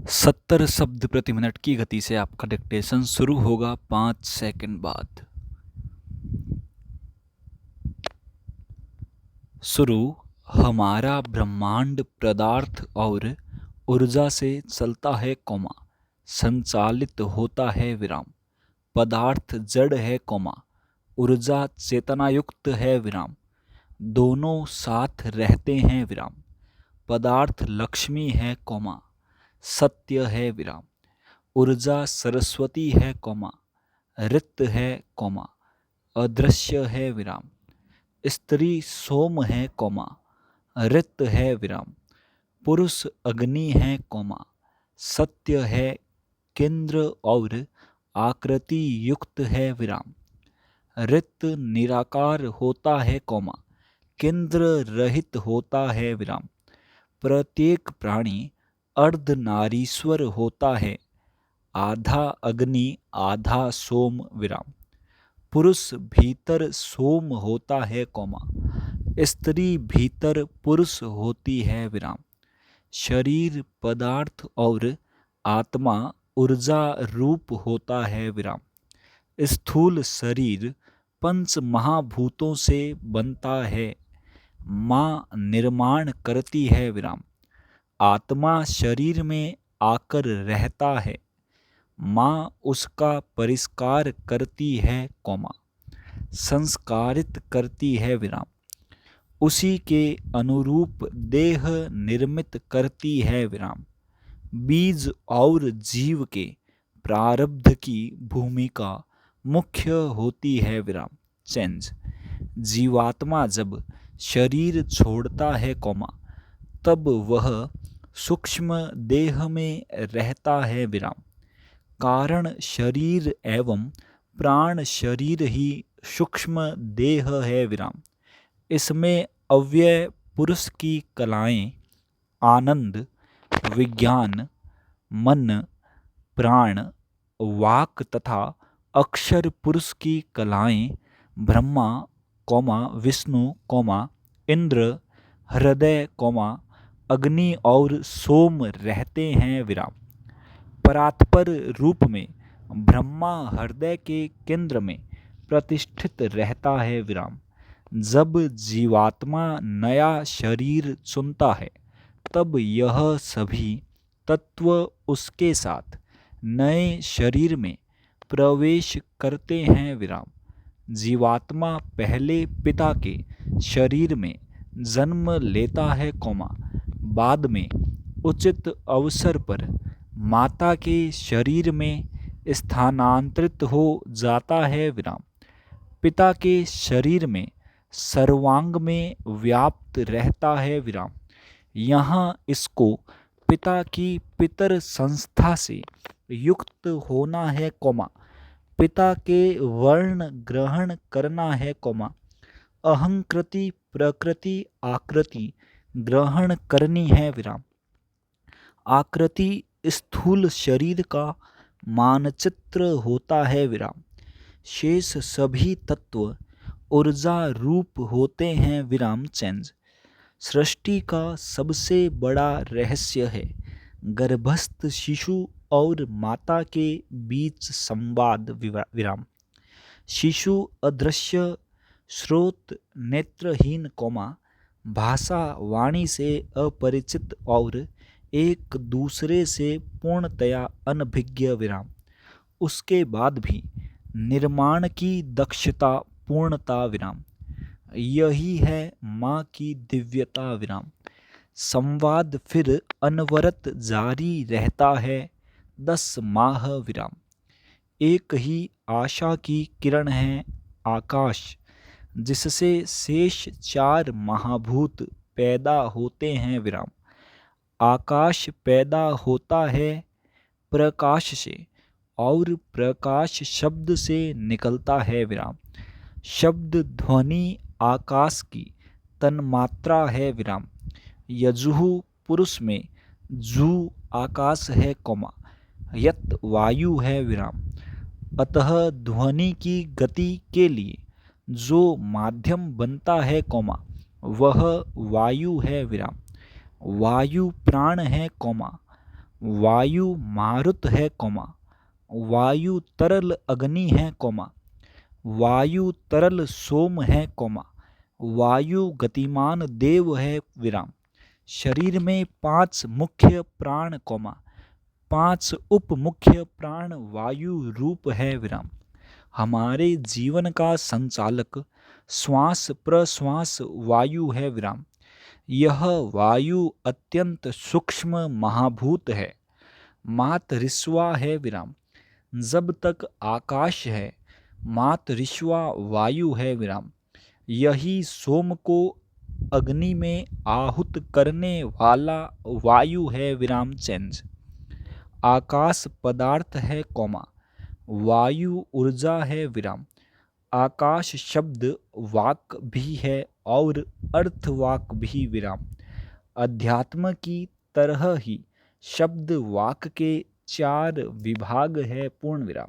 70 शब्द प्रति मिनट की गति से आपका डिक्टेशन शुरू होगा 5 सेकंड बाद। शुरू। हमारा ब्रह्मांड पदार्थ और ऊर्जा से चलता है, कौमा संचालित होता है, विराम। पदार्थ जड़ है, कौमा ऊर्जा चेतनायुक्त है, विराम। दोनों साथ रहते हैं, विराम। पदार्थ लक्ष्मी है, कौमा सत्य है, विराम। ऊर्जा सरस्वती है, कौमा रित है, कौमा अदृश्य है, विराम। स्त्री सोम है, कौमा रित है, विराम। पुरुष अग्नि है, कौमा सत्य है, केंद्र और आकृति युक्त है, विराम। रित निराकार होता है, कौमा केंद्र रहित होता है, विराम। प्रत्येक प्राणी अर्धनारीश्वर होता है, आधा अग्नि आधा सोम, विराम। पुरुष भीतर सोम होता है, कौमा स्त्री भीतर पुरुष होती है, विराम। शरीर पदार्थ और आत्मा ऊर्जा रूप होता है, विराम। स्थूल शरीर पंच महाभूतों से बनता है, माँ निर्माण करती है, विराम। आत्मा शरीर में आकर रहता है, माँ उसका परिष्कार करती है, कौमा संस्कारित करती है, विराम। उसी के अनुरूप देह निर्मित करती है, विराम। बीज और जीव के प्रारब्ध की भूमिका मुख्य होती है, विराम। चेंज। जीवात्मा जब शरीर छोड़ता है, कौमा तब वह सूक्ष्म देह में रहता है, विराम। कारण शरीर एवं प्राण शरीर ही सूक्ष्म देह है, विराम। इसमें अव्यय पुरुष की कलाएं आनंद, विज्ञान, मन, प्राण, वाक तथा अक्षर पुरुष की कलाएं ब्रह्मा, कौमा विष्णु, कौमा इंद्र, हृदय, कौमा अग्नि और सोम रहते हैं, विराम। परात्पर रूप में ब्रह्मा हृदय के केंद्र में प्रतिष्ठित रहता है, विराम। जब जीवात्मा नया शरीर चुनता है, तब यह सभी तत्व उसके साथ नए शरीर में प्रवेश करते हैं, विराम। जीवात्मा पहले पिता के शरीर में जन्म लेता है, कौमा बाद में उचित अवसर पर माता के शरीर में स्थानांतरित हो जाता है, विराम। पिता के शरीर में सर्वांग में व्याप्त रहता है, विराम। यहाँ इसको पिता की पितर संस्था से युक्त होना है, कौमा पिता के वर्ण ग्रहण करना है, कौमा अहंकृति प्रकृति आकृति ग्रहण करनी है, विराम। आकृति स्थूल शरीर का मानचित्र होता है, विराम। शेष सभी तत्व ऊर्जा रूप होते हैं, विराम। चेंज। सृष्टि का सबसे बड़ा रहस्य है गर्भस्थ शिशु और माता के बीच संवाद, विराम। शिशु अदृश्य, श्रोत नेत्रहीन, कौमा भाषा वाणी से अपरिचित और एक दूसरे से पूर्णतया अनभिज्ञ, विराम। उसके बाद भी निर्माण की दक्षता, पूर्णता, विराम। यही है माँ की दिव्यता, विराम। संवाद फिर अनवरत जारी रहता है 10 माह, विराम। एक ही आशा की किरण है आकाश, जिससे शेष 4 महाभूत पैदा होते हैं, विराम। आकाश पैदा होता है प्रकाश से और प्रकाश शब्द से निकलता है, विराम। शब्द ध्वनि आकाश की तन्मात्रा है, विराम। यजुः पुरुष में जू आकाश है, कौमा यत वायु है, विराम। अतः ध्वनि की गति के लिए जो माध्यम बनता है, कौमा वह वायु है, विराम। वायु प्राण है, कौमा वायु मारुत है कौमा, वायु तरल अग्नि है कौमा, वायु तरल सोम है कौमा, वायु गतिमान देव है विराम। शरीर में 5 मुख्य प्राण कौमा, 5 उप मुख्य प्राण वायु रूप है विराम। हमारे जीवन का संचालक श्वास प्रश्वास वायु है विराम। यह वायु अत्यंत सूक्ष्म महाभूत है, मात ऋस्वा है विराम। जब तक आकाश है मात ऋस्वा वायु है विराम। यही सोम को अग्नि में आहुत करने वाला वायु है विराम चेंज। आकाश पदार्थ है कौमा, वायु ऊर्जा है विराम। आकाश शब्द वाक भी है और अर्थ वाक भी विराम। अध्यात्म की तरह ही शब्द वाक के 4 विभाग है पूर्ण विराम।